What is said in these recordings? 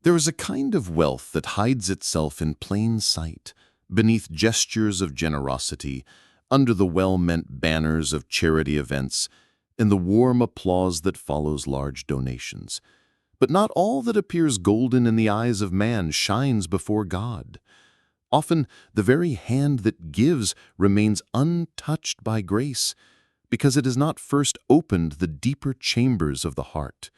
There is a kind of wealth that hides itself in plain sight, beneath gestures of generosity, under the well-meant banners of charity events, in the warm applause that follows large donations. But not all that appears golden in the eyes of man shines before God. Often, the very hand that gives remains untouched by grace, because it has not first opened the deeper chambers of the heart.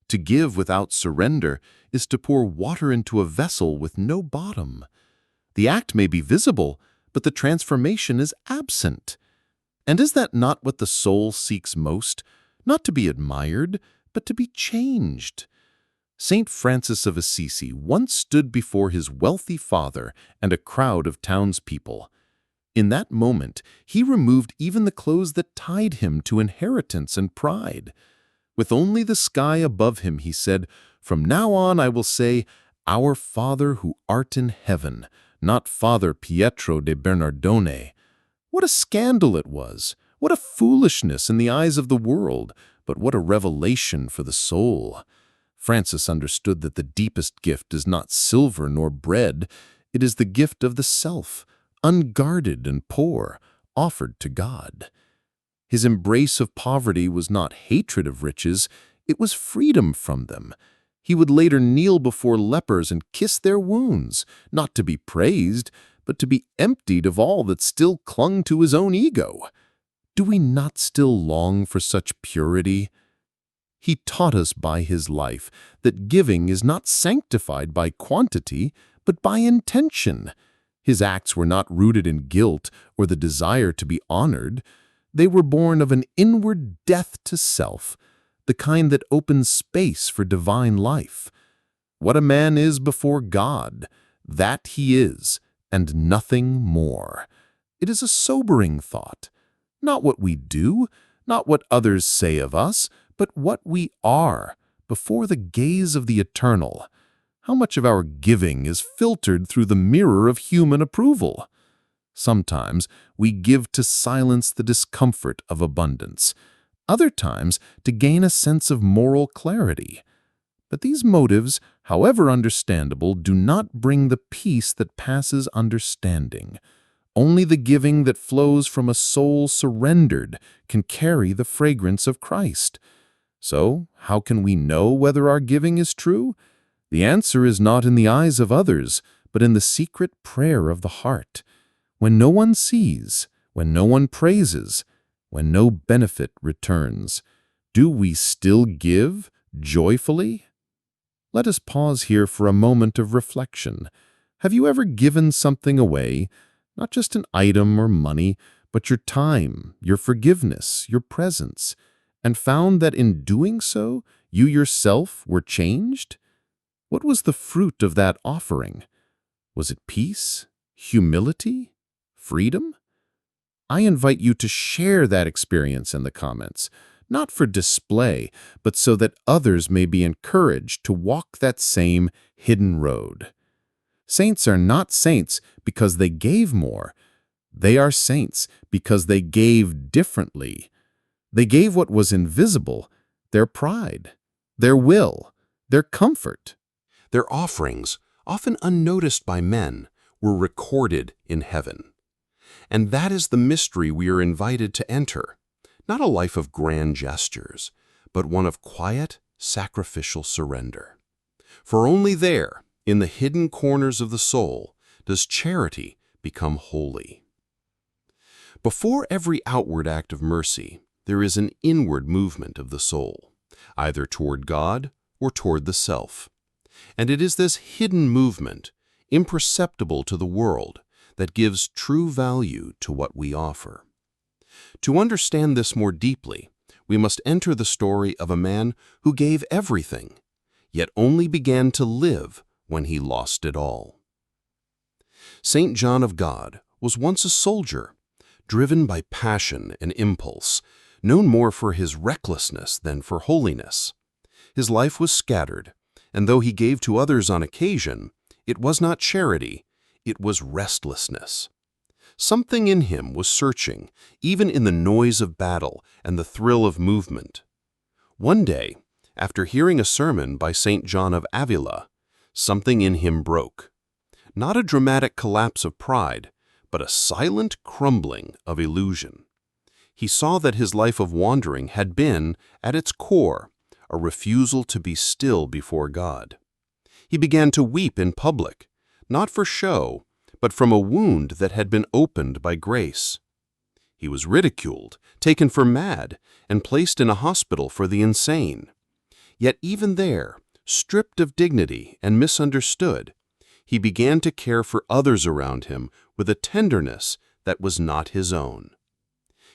To give without surrender is to pour water into a vessel with no bottom. The act may be visible, but the transformation is absent. And is that not what the soul seeks most? Not to be admired, but to be changed. Saint Francis of Assisi once stood before his wealthy father and a crowd of townspeople. In that moment, he removed even the clothes that tied him to inheritance and pride. With only the sky above him, he said, "From now on I will say, 'Our Father who art in heaven,' not Father Pietro de Bernardone." What a scandal it was! What a foolishness in the eyes of the world! But what a revelation for the soul! Francis understood that the deepest gift is not silver nor bread. It is the gift of the self, unguarded and poor, offered to God. His embrace of poverty was not hatred of riches, it was freedom from them. He would later kneel before lepers and kiss their wounds, not to be praised, but to be emptied of all that still clung to his own ego. Do we not still long for such purity? He taught us by his life that giving is not sanctified by quantity, but by intention. His acts were not rooted in guilt or the desire to be honored. They were born of an inward death to self, the kind that opens space for divine life. What a man is before God, that he is, and nothing more. It is a sobering thought. Not what we do, not what others say of us, but what we are, before the gaze of the eternal. How much of our giving is filtered through the mirror of human approval? Sometimes we give to silence the discomfort of abundance, other times to gain a sense of moral clarity. But these motives, however understandable, do not bring the peace that passes understanding. Only the giving that flows from a soul surrendered can carry the fragrance of Christ. So, how can we know whether our giving is true? The answer is not in the eyes of others, but in the secret prayer of the heart. When no one sees, when no one praises, when no benefit returns, do we still give joyfully? Let us pause here for a moment of reflection. Have you ever given something away, not just an item or money, but your time, your forgiveness, your presence, and found that in doing so, you yourself were changed? What was the fruit of that offering? Was it peace, humility, freedom? I invite you to share that experience in the comments, not for display, but so that others may be encouraged to walk that same hidden road. Saints are not saints because they gave more. They are saints because they gave differently. They gave what was invisible, their pride, their will, their comfort. Their offerings, often unnoticed by men, were recorded in heaven. And that is the mystery we are invited to enter, not a life of grand gestures, but one of quiet, sacrificial surrender. For only there, in the hidden corners of the soul, does charity become holy. Before every outward act of mercy, there is an inward movement of the soul, either toward God or toward the self. And it is this hidden movement, imperceptible to the world, that gives true value to what we offer. To understand this more deeply, we must enter the story of a man who gave everything, yet only began to live when he lost it all. St. John of God was once a soldier, driven by passion and impulse, known more for his recklessness than for holiness. His life was scattered, and though he gave to others on occasion, it was not charity, it was restlessness. Something in him was searching, even in the noise of battle and the thrill of movement. One day, after hearing a sermon by St. John of Avila, something in him broke. Not a dramatic collapse of pride, but a silent crumbling of illusion. He saw that his life of wandering had been, at its core, a refusal to be still before God. He began to weep in public, not for show, but from a wound that had been opened by grace. He was ridiculed, taken for mad, and placed in a hospital for the insane. Yet even there, stripped of dignity and misunderstood, he began to care for others around him with a tenderness that was not his own.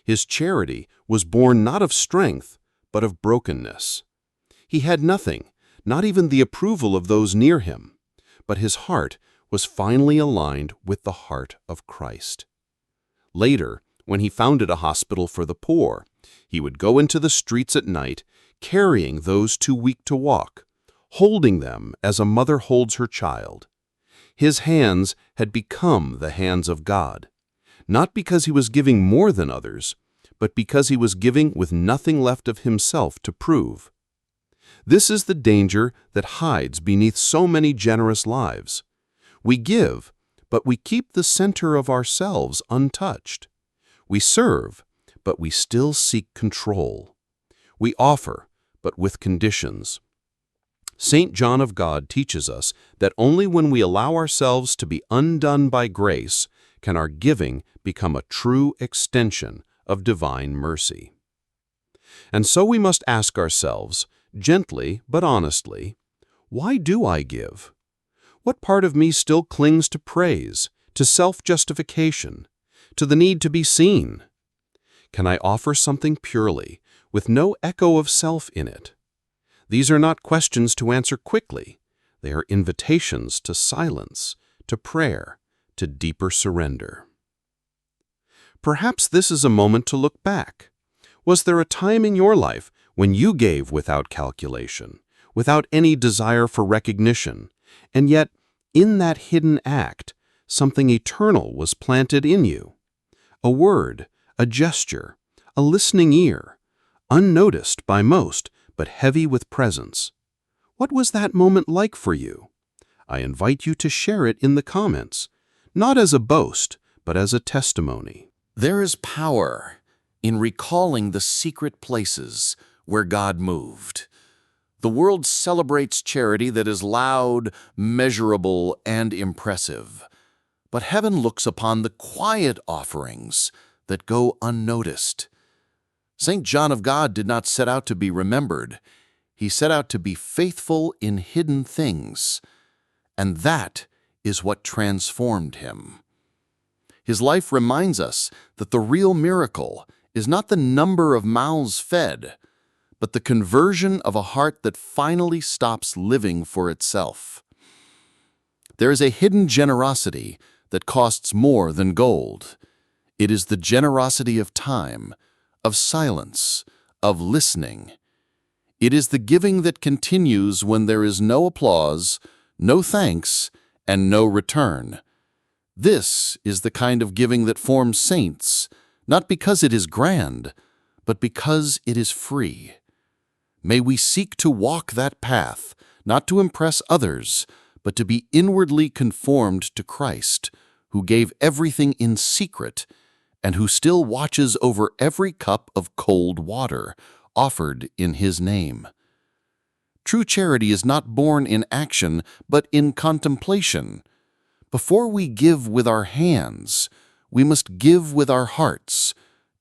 His charity was born not of strength, but of brokenness. He had nothing, not even the approval of those near him, but his heart was finally aligned with the heart of Christ. Later, when he founded a hospital for the poor, he would go into the streets at night, carrying those too weak to walk, holding them as a mother holds her child. His hands had become the hands of God, not because he was giving more than others, but because he was giving with nothing left of himself to prove. This is the danger that hides beneath so many generous lives. We give, but we keep the center of ourselves untouched. We serve, but we still seek control. We offer, but with conditions. St. John of God teaches us that only when we allow ourselves to be undone by grace can our giving become a true extension of divine mercy. And so we must ask ourselves, gently but honestly, why do I give? What part of me still clings to praise, to self-justification, to the need to be seen? Can I offer something purely, with no echo of self in it? These are not questions to answer quickly. They are invitations to silence, to prayer, to deeper surrender. Perhaps this is a moment to look back. Was there a time in your life when you gave without calculation, without any desire for recognition, and yet, in that hidden act, something eternal was planted in you? A word, a gesture, a listening ear, unnoticed by most, but heavy with presence. What was that moment like for you? I invite you to share it in the comments, not as a boast, but as a testimony. There is power in recalling the secret places where God moved. The world celebrates charity that is loud, measurable, and impressive. But heaven looks upon the quiet offerings that go unnoticed. St. John of God did not set out to be remembered. He set out to be faithful in hidden things. And that is what transformed him. His life reminds us that the real miracle is not the number of mouths fed, but the conversion of a heart that finally stops living for itself. There is a hidden generosity that costs more than gold. It is the generosity of time, of silence, of listening. It is the giving that continues when there is no applause, no thanks, and no return. This is the kind of giving that forms saints, not because it is grand, but because it is free. May we seek to walk that path, not to impress others, but to be inwardly conformed to Christ, who gave everything in secret, and who still watches over every cup of cold water offered in his name. True charity is not born in action, but in contemplation. Before we give with our hands, we must give with our hearts,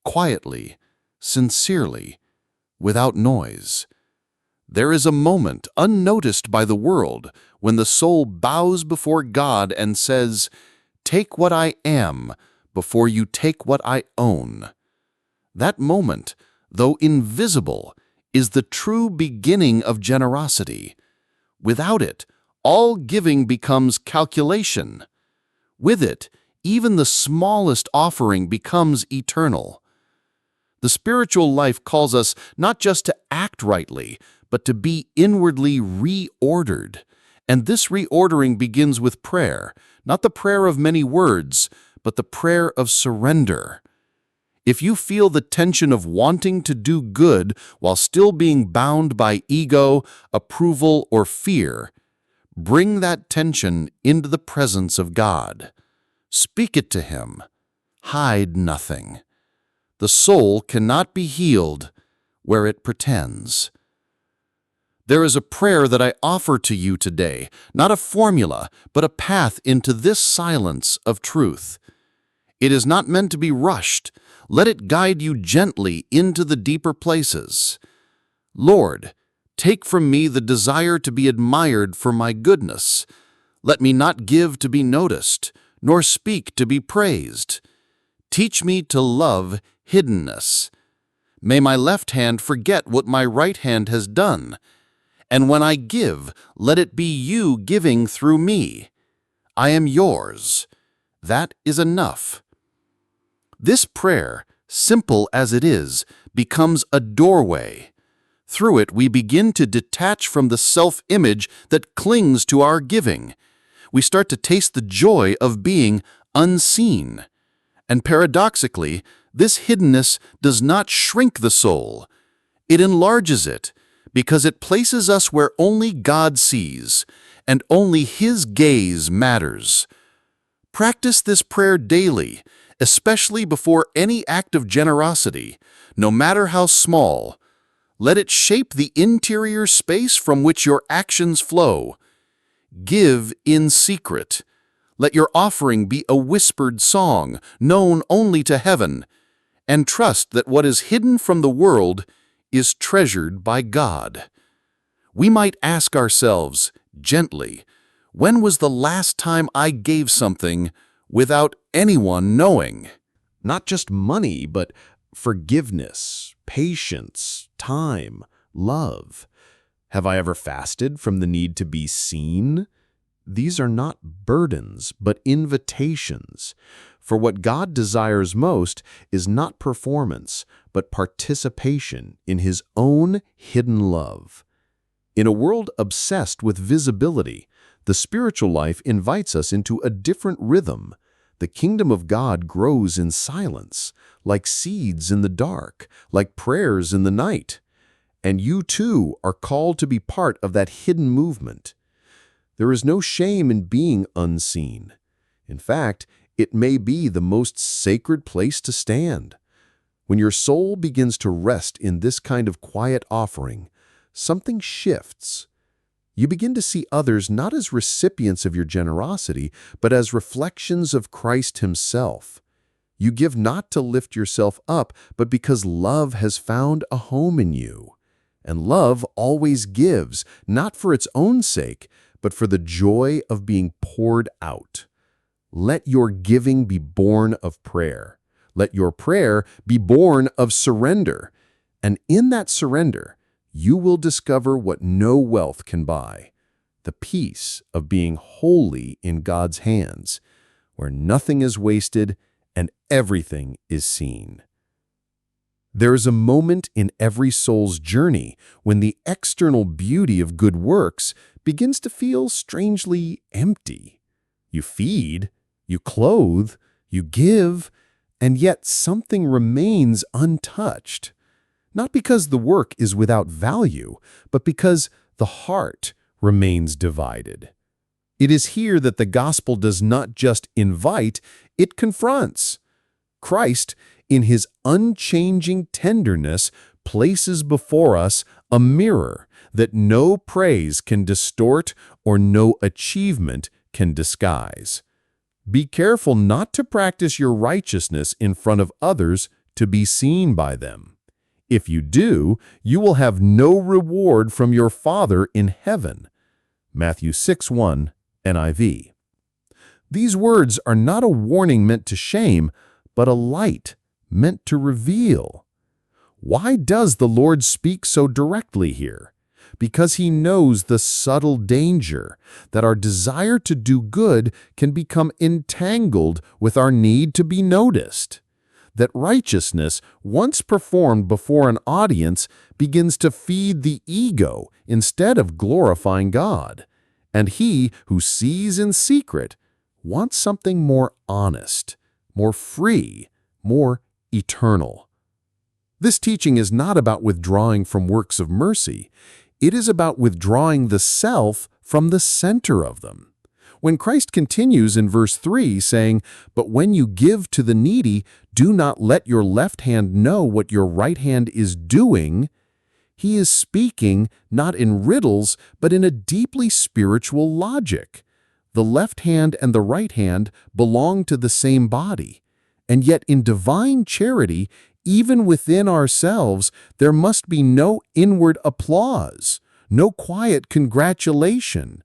quietly, sincerely, without noise. There is a moment unnoticed by the world when the soul bows before God and says, "Take what I am before you take what I own." That moment, though invisible, is the true beginning of generosity. Without it, all giving becomes calculation. With it, even the smallest offering becomes eternal. The spiritual life calls us not just to act rightly, but to be inwardly reordered. And this reordering begins with prayer, not the prayer of many words, but the prayer of surrender. If you feel the tension of wanting to do good while still being bound by ego, approval, or fear, Bring that tension into the presence of God. Speak it to Him. Hide nothing. The soul cannot be healed where it pretends. There is a prayer that I offer to you today, not a formula, but a path into this silence of truth. It is not meant to be rushed. Let it guide you gently into the deeper places. Lord, take from me the desire to be admired for my goodness. Let me not give to be noticed, nor speak to be praised. Teach me to love hiddenness. May my left hand forget what my right hand has done. And when I give, let it be you giving through me. I am yours. That is enough. This prayer, simple as it is, becomes a doorway. Through it, we begin to detach from the self-image that clings to our giving. We start to taste the joy of being unseen. And paradoxically, this hiddenness does not shrink the soul. It enlarges it, because it places us where only God sees, and only His gaze matters. Practice this prayer daily, especially before any act of generosity, no matter how small. Let it shape the interior space from which your actions flow. Give in secret. Let your offering be a whispered song, known only to heaven, and trust that what is hidden from the world is treasured by God. We might ask ourselves, gently, when was the last time I gave something without anyone knowing? Not just money, but forgiveness, patience, time, love. Have I ever fasted from the need to be seen? These are not burdens, but invitations. For what God desires most is not performance, but participation in His own hidden love. In a world obsessed with visibility, the spiritual life invites us into a different rhythm. The kingdom of God grows in silence, like seeds in the dark, like prayers in the night. And you too are called to be part of that hidden movement. There is no shame in being unseen. In fact, it may be the most sacred place to stand. When your soul begins to rest in this kind of quiet offering, something shifts. You begin to see others not as recipients of your generosity, but as reflections of Christ Himself. You give not to lift yourself up, but because love has found a home in you. And love always gives, not for its own sake, but for the joy of being poured out. Let your giving be born of prayer. Let your prayer be born of surrender. And in that surrender, you will discover what no wealth can buy, the peace of being wholly in God's hands, where nothing is wasted and everything is seen. There is a moment in every soul's journey when the external beauty of good works begins to feel strangely empty. You feed, you clothe, you give, and yet something remains untouched. Not because the work is without value, but because the heart remains divided. It is here that the gospel does not just invite, it confronts. Christ, in His unchanging tenderness, places before us a mirror that no praise can distort or no achievement can disguise. Be careful not to practice your righteousness in front of others to be seen by them. If you do, you will have no reward from your Father in heaven. Matthew 6:1, NIV. These words are not a warning meant to shame, but a light meant to reveal. Why does the Lord speak so directly here? Because He knows the subtle danger that our desire to do good can become entangled with our need to be noticed. That righteousness, once performed before an audience, begins to feed the ego instead of glorifying God. And He who sees in secret wants something more honest, more free, more eternal. This teaching is not about withdrawing from works of mercy. It is about withdrawing the self from the center of them. When Christ continues in verse 3 saying, "But when you give to the needy, do not let your left hand know what your right hand is doing," he is speaking not in riddles, but in a deeply spiritual logic. The left hand and the right hand belong to the same body. And yet in divine charity, even within ourselves, there must be no inward applause, no quiet congratulation,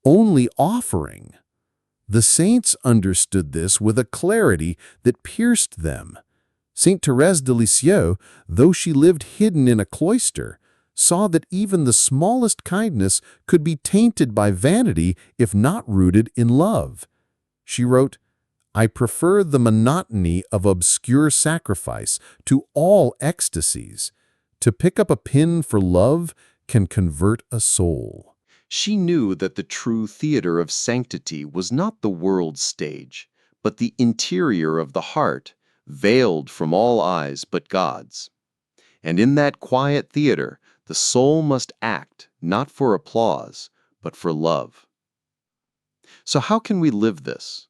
only offering. The saints understood this with a clarity that pierced them. Saint Thérèse de Lisieux, though she lived hidden in a cloister, saw that even the smallest kindness could be tainted by vanity if not rooted in love. She wrote, "I prefer the monotony of obscure sacrifice to all ecstasies. To pick up a pin for love can convert a soul." She knew that the true theater of sanctity was not the world's stage, but the interior of the heart, veiled from all eyes but God's. And in that quiet theater, the soul must act not for applause, but for love. So how can we live this?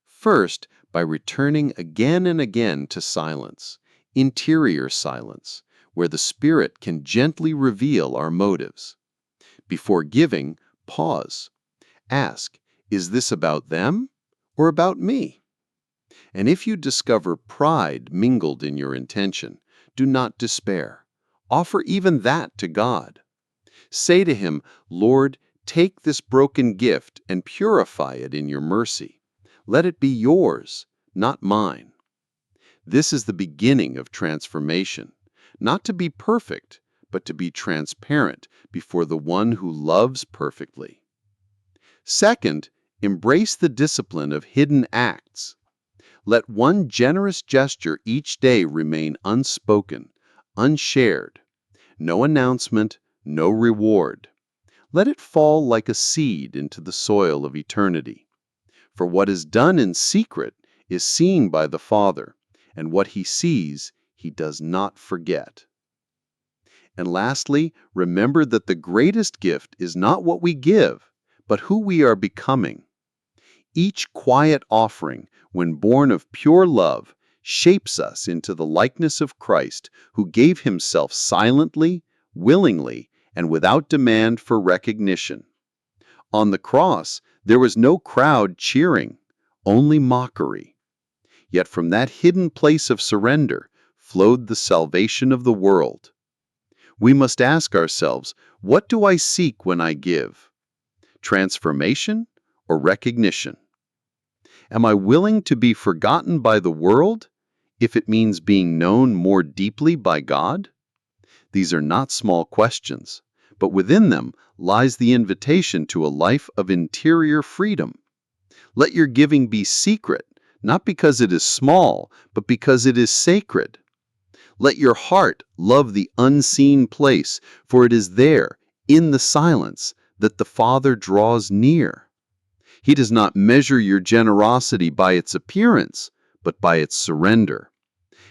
First, by returning again and again to silence, interior silence, where the Spirit can gently reveal our motives. Before giving, pause. Ask, is this about them or about me? And if you discover pride mingled in your intention, do not despair. Offer even that to God. Say to Him, "Lord, take this broken gift and purify it in your mercy. Let it be yours, not mine." This is the beginning of transformation, not to be perfect, but to be transparent before the one who loves perfectly. Second, embrace the discipline of hidden acts. Let one generous gesture each day remain unspoken, unshared. No announcement, no reward. Let it fall like a seed into the soil of eternity. For what is done in secret is seen by the Father, and what He sees, He does not forget. And lastly, remember that the greatest gift is not what we give, but who we are becoming. Each quiet offering, when born of pure love, shapes us into the likeness of Christ, who gave Himself silently, willingly, and without demand for recognition. On the cross, there was no crowd cheering, only mockery. Yet from that hidden place of surrender flowed the salvation of the world. We must ask ourselves, what do I seek when I give? Transformation or recognition? Am I willing to be forgotten by the world if it means being known more deeply by God? These are not small questions, but within them lies the invitation to a life of interior freedom. Let your giving be secret, not because it is small, but because it is sacred. Let your heart love the unseen place, for it is there, in the silence, that the Father draws near. He does not measure your generosity by its appearance, but by its surrender.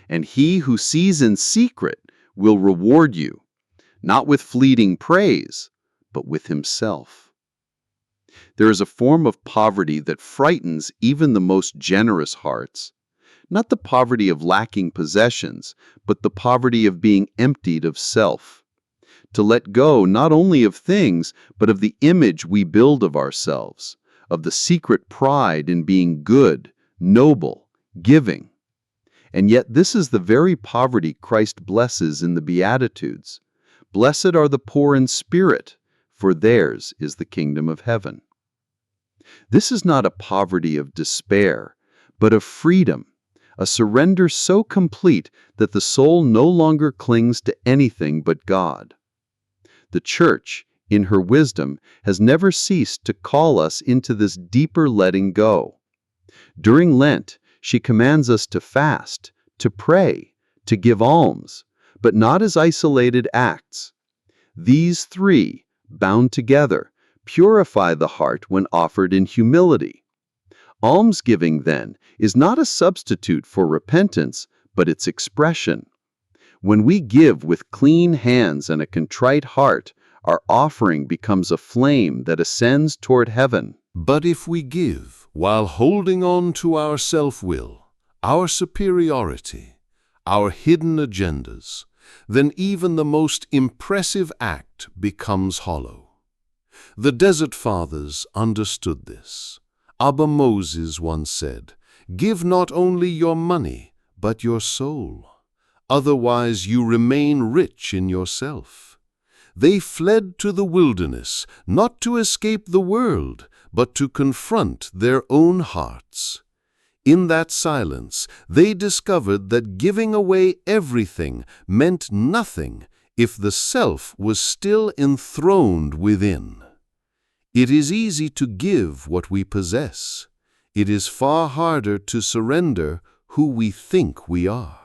And He who sees in secret will reward you, not with fleeting praise, but with Himself. There is a form of poverty that frightens even the most generous hearts. Not the poverty of lacking possessions, but the poverty of being emptied of self. To let go not only of things, but of the image we build of ourselves, of the secret pride in being good, noble, giving. And yet this is the very poverty Christ blesses in the Beatitudes. Blessed are the poor in spirit, for theirs is the kingdom of heaven. This is not a poverty of despair, but of freedom, a surrender so complete that the soul no longer clings to anything but God. The Church, in her wisdom, has never ceased to call us into this deeper letting go. During Lent, she commands us to fast, to pray, to give alms, but not as isolated acts. These three, bound together, purify the heart when offered in humility. Almsgiving, then, is not a substitute for repentance, but its expression. When we give with clean hands and a contrite heart, our offering becomes a flame that ascends toward heaven. But if we give while holding on to our self-will, our superiority, our hidden agendas, then even the most impressive act becomes hollow. The Desert Fathers understood this. Abba Moses once said, "Give not only your money, but your soul. Otherwise you remain rich in yourself." They fled to the wilderness, not to escape the world, but to confront their own hearts. In that silence, they discovered that giving away everything meant nothing if the self was still enthroned within. It is easy to give what we possess. It is far harder to surrender who we think we are.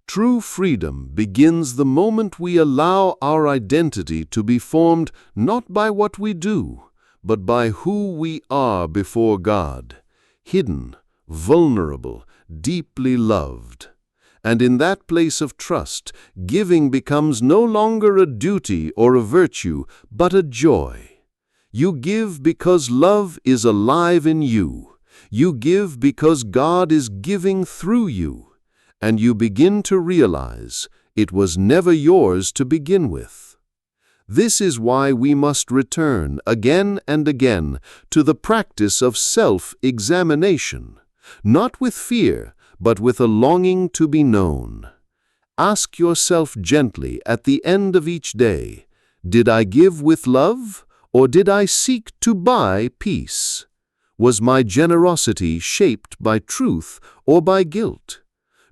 True freedom begins the moment we allow our identity to be formed not by what we do, but by who we are before God, hidden, vulnerable, deeply loved. And in that place of trust, giving becomes no longer a duty or a virtue, but a joy. You give because love is alive in you. You give because God is giving through you. And you begin to realize it was never yours to begin with. This is why we must return again and again to the practice of self-examination, not with fear, but with a longing to be known. Ask yourself gently at the end of each day, did I give with love, or did I seek to buy peace? Was my generosity shaped by truth or by guilt?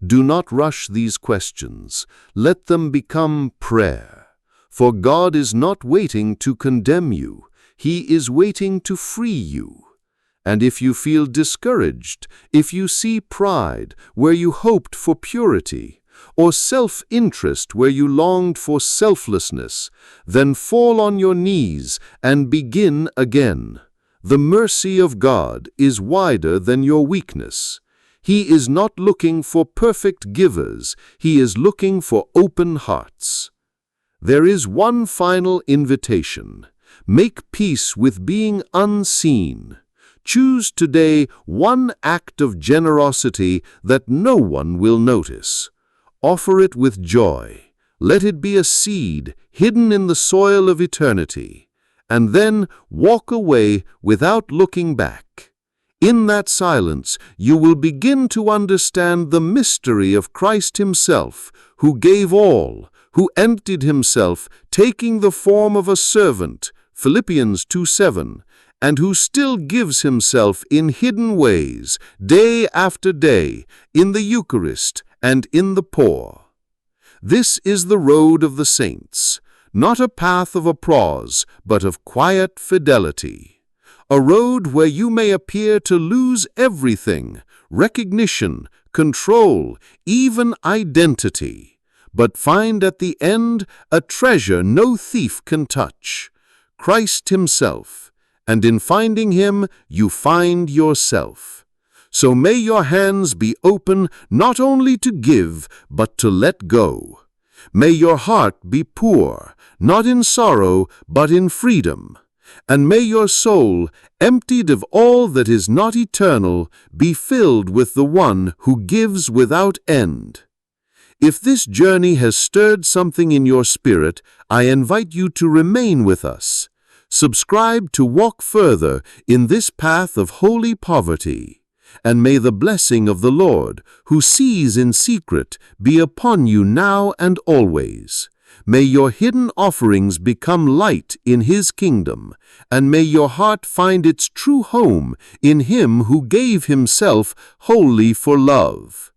Do not rush these questions. Let them become prayer. For God is not waiting to condemn you. He is waiting to free you. And if you feel discouraged, if you see pride where you hoped for purity, or self-interest where you longed for selflessness, then fall on your knees and begin again. The mercy of God is wider than your weakness. He is not looking for perfect givers. He is looking for open hearts. There is one final invitation. Make peace with being unseen. Choose today one act of generosity that no one will notice. Offer it with joy. Let it be a seed hidden in the soil of eternity. And then walk away without looking back. In that silence, you will begin to understand the mystery of Christ Himself, who gave all, who emptied Himself, taking the form of a servant, Philippians 2:7, and who still gives Himself in hidden ways, day after day, in the Eucharist and in the poor. This is the road of the saints, not a path of applause, but of quiet fidelity. A road where you may appear to lose everything, recognition, control, even identity, but find at the end a treasure no thief can touch, Christ Himself, and in finding Him you find yourself. So may your hands be open not only to give, but to let go. May your heart be poor, not in sorrow, but in freedom. And may your soul, emptied of all that is not eternal, be filled with the One who gives without end. If this journey has stirred something in your spirit, I invite you to remain with us. Subscribe to walk further in this path of holy poverty. And may the blessing of the Lord, who sees in secret, be upon you now and always. May your hidden offerings become light in His kingdom, and may your heart find its true home in Him who gave Himself wholly for love.